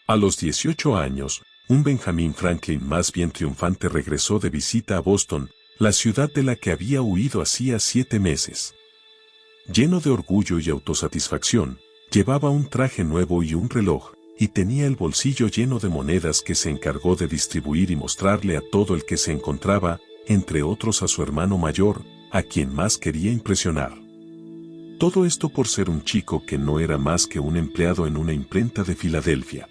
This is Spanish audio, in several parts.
A los 18 años, un Benjamin Franklin más bien triunfante regresó de visita a Boston, la ciudad de la que había huido hacía 7 meses. Lleno de orgullo y autosatisfacción, llevaba un traje nuevo y un reloj, y tenía el bolsillo lleno de monedas que se encargó de distribuir y mostrarle a todo el que se encontraba, entre otros a su hermano mayor, a quien más quería impresionar. Todo esto por ser un chico que no era más que un empleado en una imprenta de Filadelfia.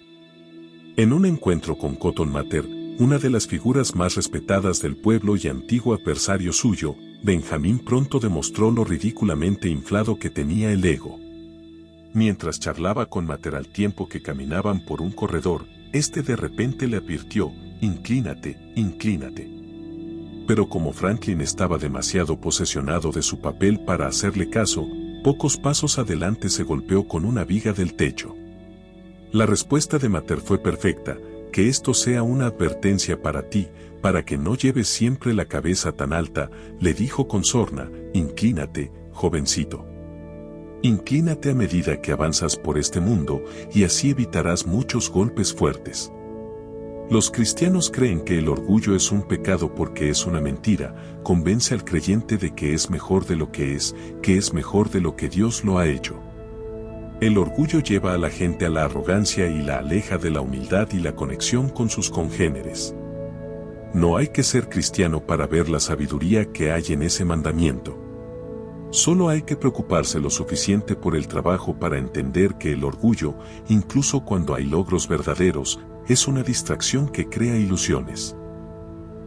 En un encuentro con Cotton Mather, una de las figuras más respetadas del pueblo y antiguo adversario suyo, Benjamín pronto demostró lo ridículamente inflado que tenía el ego. Mientras charlaba con Mather al tiempo que caminaban por un corredor, este de repente le advirtió: «Inclínate, inclínate». Pero como Franklin estaba demasiado posesionado de su papel para hacerle caso, pocos pasos adelante se golpeó con una viga del techo. La respuesta de Mather fue perfecta: «Que esto sea una advertencia para ti, para que no lleves siempre la cabeza tan alta», le dijo con sorna. «Inclínate, jovencito. Inclínate a medida que avanzas por este mundo, y así evitarás muchos golpes fuertes». Los cristianos creen que el orgullo es un pecado porque es una mentira. Convence al creyente de que es mejor de lo que es mejor de lo que Dios lo ha hecho. El orgullo lleva a la gente a la arrogancia y la aleja de la humildad y la conexión con sus congéneres. No hay que ser cristiano para ver la sabiduría que hay en ese mandamiento. Solo hay que preocuparse lo suficiente por el trabajo para entender que el orgullo, incluso cuando hay logros verdaderos, es una distracción que crea ilusiones.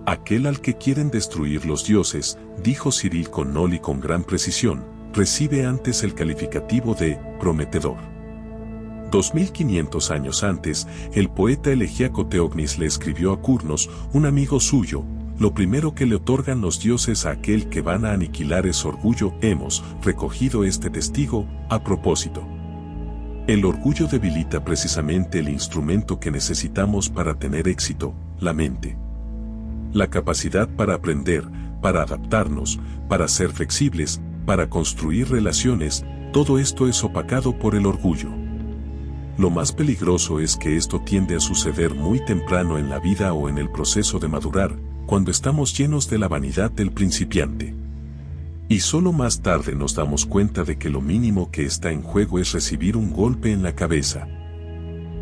Aquel al que quieren destruir los dioses, dijo Cyril Connolly con gran precisión, recibe antes el calificativo de prometedor. 2500 años antes, el poeta elegíaco Teognis le escribió a Curnos, un amigo suyo: «Lo primero que le otorgan los dioses a aquel que van a aniquilar es orgullo». Hemos recogido este testigo a propósito. El orgullo debilita precisamente el instrumento que necesitamos para tener éxito, la mente. La capacidad para aprender, para adaptarnos, para ser flexibles, para construir relaciones, todo esto es opacado por el orgullo. Lo más peligroso es que esto tiende a suceder muy temprano en la vida o en el proceso de madurar, cuando estamos llenos de la vanidad del principiante. Y solo más tarde nos damos cuenta de que lo mínimo que está en juego es recibir un golpe en la cabeza.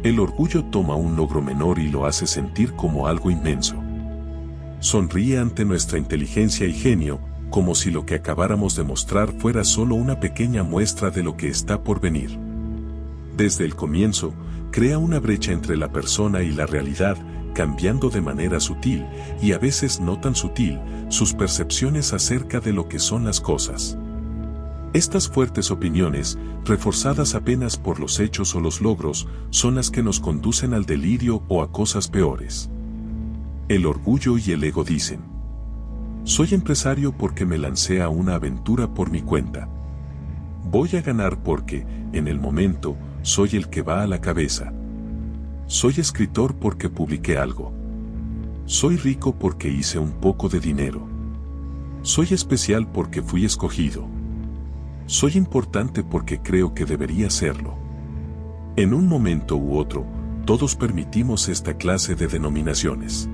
El orgullo toma un logro menor y lo hace sentir como algo inmenso. Sonríe ante nuestra inteligencia y genio, como si lo que acabáramos de mostrar fuera solo una pequeña muestra de lo que está por venir. Desde el comienzo, crea una brecha entre la persona y la realidad, cambiando de manera sutil, y a veces no tan sutil, sus percepciones acerca de lo que son las cosas. Estas fuertes opiniones, reforzadas apenas por los hechos o los logros, son las que nos conducen al delirio o a cosas peores. El orgullo y el ego dicen: «Soy empresario porque me lancé a una aventura por mi cuenta. Voy a ganar porque, en el momento, soy el que va a la cabeza. Soy escritor porque publiqué algo. Soy rico porque hice un poco de dinero. Soy especial porque fui escogido. Soy importante porque creo que debería serlo». En un momento u otro, todos permitimos esta clase de denominaciones.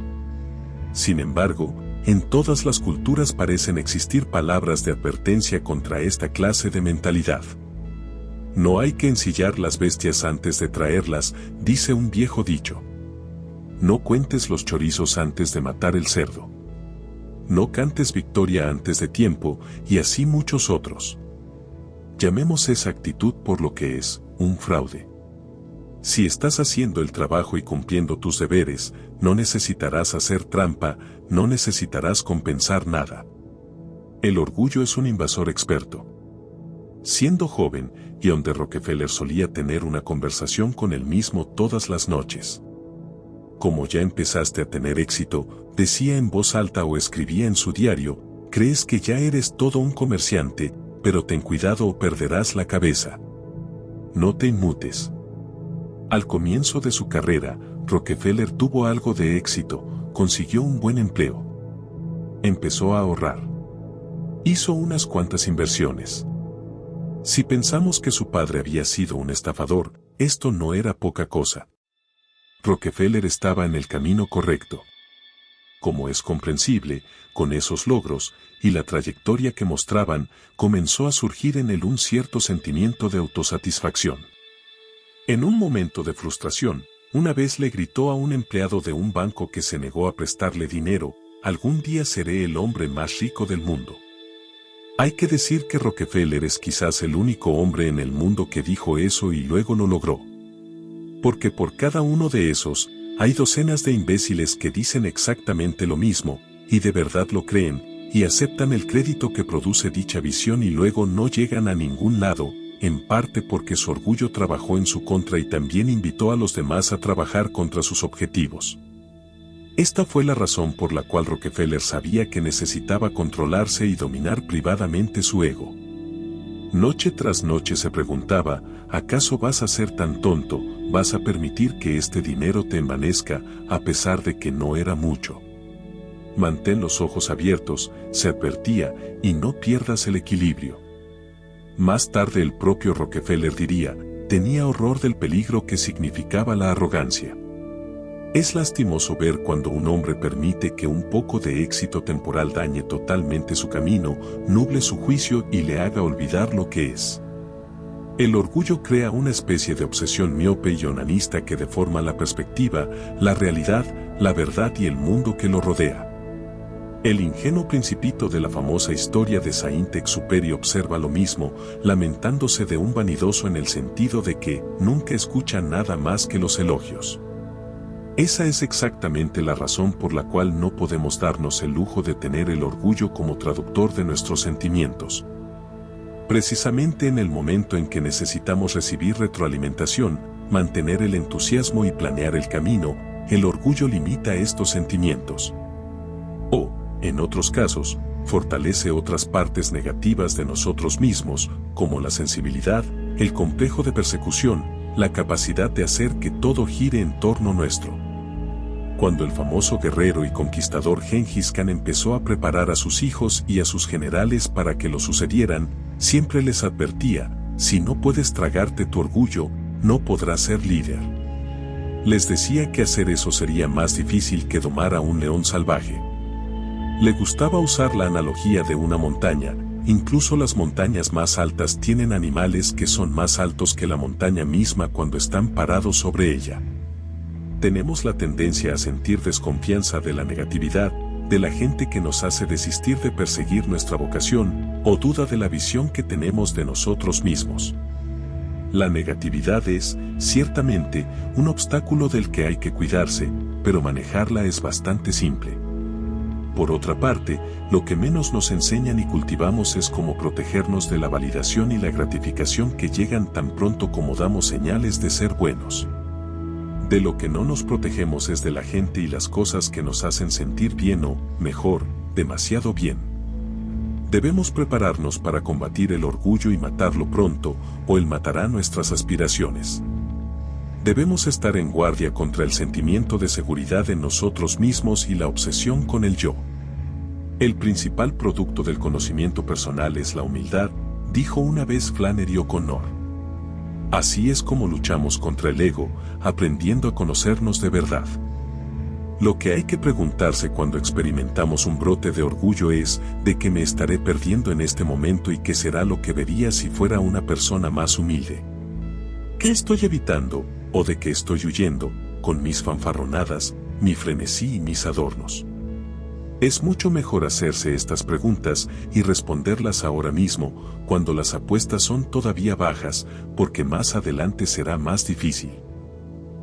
Sin embargo, en todas las culturas parecen existir palabras de advertencia contra esta clase de mentalidad. «No hay que ensillar las bestias antes de traerlas», dice un viejo dicho. «No cuentes los chorizos antes de matar el cerdo. No cantes victoria antes de tiempo», y así muchos otros. Llamemos esa actitud por lo que es, un fraude. Si estás haciendo el trabajo y cumpliendo tus deberes, no necesitarás hacer trampa, no necesitarás compensar nada. El orgullo es un invasor experto. Siendo joven, John D. Rockefeller solía tener una conversación con él mismo todas las noches. Como ya empezaste a tener éxito, decía en voz alta o escribía en su diario, crees que ya eres todo un comerciante, pero ten cuidado o perderás la cabeza. No te inmutes. Al comienzo de su carrera, Rockefeller tuvo algo de éxito, consiguió un buen empleo. Empezó a ahorrar. Hizo unas cuantas inversiones. Si pensamos que su padre había sido un estafador, esto no era poca cosa. Rockefeller estaba en el camino correcto. Como es comprensible, con esos logros y la trayectoria que mostraban, comenzó a surgir en él un cierto sentimiento de autosatisfacción. En un momento de frustración, una vez le gritó a un empleado de un banco que se negó a prestarle dinero: «Algún día seré el hombre más rico del mundo». Hay que decir que Rockefeller es quizás el único hombre en el mundo que dijo eso y luego lo logró. Porque por cada uno de esos, hay docenas de imbéciles que dicen exactamente lo mismo, y de verdad lo creen, y aceptan el crédito que produce dicha visión y luego no llegan a ningún lado, en parte porque su orgullo trabajó en su contra y también invitó a los demás a trabajar contra sus objetivos. Esta fue la razón por la cual Rockefeller sabía que necesitaba controlarse y dominar privadamente su ego. Noche tras noche se preguntaba: ¿acaso vas a ser tan tonto? ¿Vas a permitir que este dinero te envanezca, a pesar de que no era mucho? Mantén los ojos abiertos, se advertía, y no pierdas el equilibrio. Más tarde el propio Rockefeller diría: tenía horror del peligro que significaba la arrogancia. Es lastimoso ver cuando un hombre permite que un poco de éxito temporal dañe totalmente su camino, nuble su juicio y le haga olvidar lo que es. El orgullo crea una especie de obsesión miope y onanista que deforma la perspectiva, la realidad, la verdad y el mundo que lo rodea. El ingenuo principito de la famosa historia de Saint-Exupéry observa lo mismo, lamentándose de un vanidoso en el sentido de que nunca escucha nada más que los elogios. Esa es exactamente la razón por la cual no podemos darnos el lujo de tener el orgullo como traductor de nuestros sentimientos. Precisamente en el momento en que necesitamos recibir retroalimentación, mantener el entusiasmo y planear el camino, el orgullo limita estos sentimientos. O, en otros casos, fortalece otras partes negativas de nosotros mismos, como la sensibilidad, el complejo de persecución, la capacidad de hacer que todo gire en torno nuestro. Cuando el famoso guerrero y conquistador Gengis Khan empezó a preparar a sus hijos y a sus generales para que lo sucedieran, siempre les advertía: si no puedes tragarte tu orgullo, no podrás ser líder. Les decía que hacer eso sería más difícil que domar a un león salvaje. Le gustaba usar la analogía de una montaña. Incluso las montañas más altas tienen animales que son más altos que la montaña misma cuando están parados sobre ella. Tenemos la tendencia a sentir desconfianza de la negatividad, de la gente que nos hace desistir de perseguir nuestra vocación, o duda de la visión que tenemos de nosotros mismos. La negatividad es, ciertamente, un obstáculo del que hay que cuidarse, pero manejarla es bastante simple. Por otra parte, lo que menos nos enseñan y cultivamos es cómo protegernos de la validación y la gratificación que llegan tan pronto como damos señales de ser buenos. De lo que no nos protegemos es de la gente y las cosas que nos hacen sentir bien o, mejor, demasiado bien. Debemos prepararnos para combatir el orgullo y matarlo pronto, o él matará nuestras aspiraciones. Debemos estar en guardia contra el sentimiento de seguridad en nosotros mismos y la obsesión con el yo. El principal producto del conocimiento personal es la humildad, dijo una vez Flannery O'Connor. Así es como luchamos contra el ego, aprendiendo a conocernos de verdad. Lo que hay que preguntarse cuando experimentamos un brote de orgullo es: ¿de qué me estaré perdiendo en este momento y qué será lo que vería si fuera una persona más humilde? ¿Qué estoy evitando, o de qué estoy huyendo, con mis fanfarronadas, mi frenesí y mis adornos? Es mucho mejor hacerse estas preguntas y responderlas ahora mismo, cuando las apuestas son todavía bajas, porque más adelante será más difícil.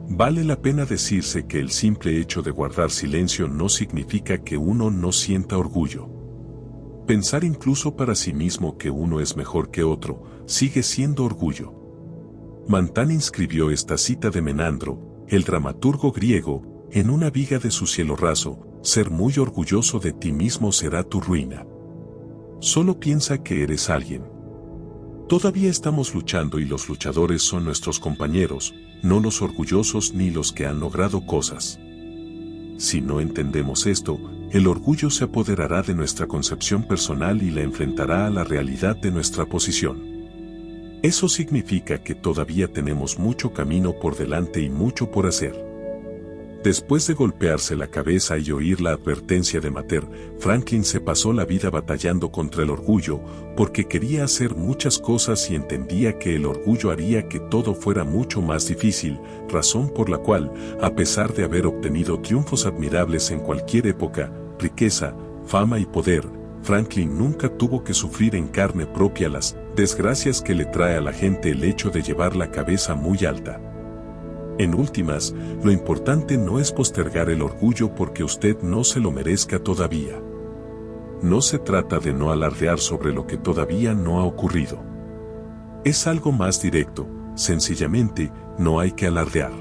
Vale la pena decirse que el simple hecho de guardar silencio no significa que uno no sienta orgullo. Pensar incluso para sí mismo que uno es mejor que otro, sigue siendo orgullo. Manetán inscribió esta cita de Menandro, el dramaturgo griego, en una viga de su cielo raso: ser muy orgulloso de ti mismo será tu ruina. Solo piensa que eres alguien. Todavía estamos luchando y los luchadores son nuestros compañeros, no los orgullosos ni los que han logrado cosas. Si no entendemos esto, el orgullo se apoderará de nuestra concepción personal y la enfrentará a la realidad de nuestra posición. Eso significa que todavía tenemos mucho camino por delante y mucho por hacer. Después de golpearse la cabeza y oír la advertencia de Mater, Franklin se pasó la vida batallando contra el orgullo, porque quería hacer muchas cosas y entendía que el orgullo haría que todo fuera mucho más difícil, razón por la cual, a pesar de haber obtenido triunfos admirables en cualquier época, riqueza, fama y poder, Franklin nunca tuvo que sufrir en carne propia las desgracias que le trae a la gente el hecho de llevar la cabeza muy alta. En últimas, lo importante no es postergar el orgullo porque usted no se lo merezca todavía. No se trata de no alardear sobre lo que todavía no ha ocurrido. Es algo más directo, sencillamente, no hay que alardear.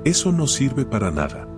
Eso no sirve para nada.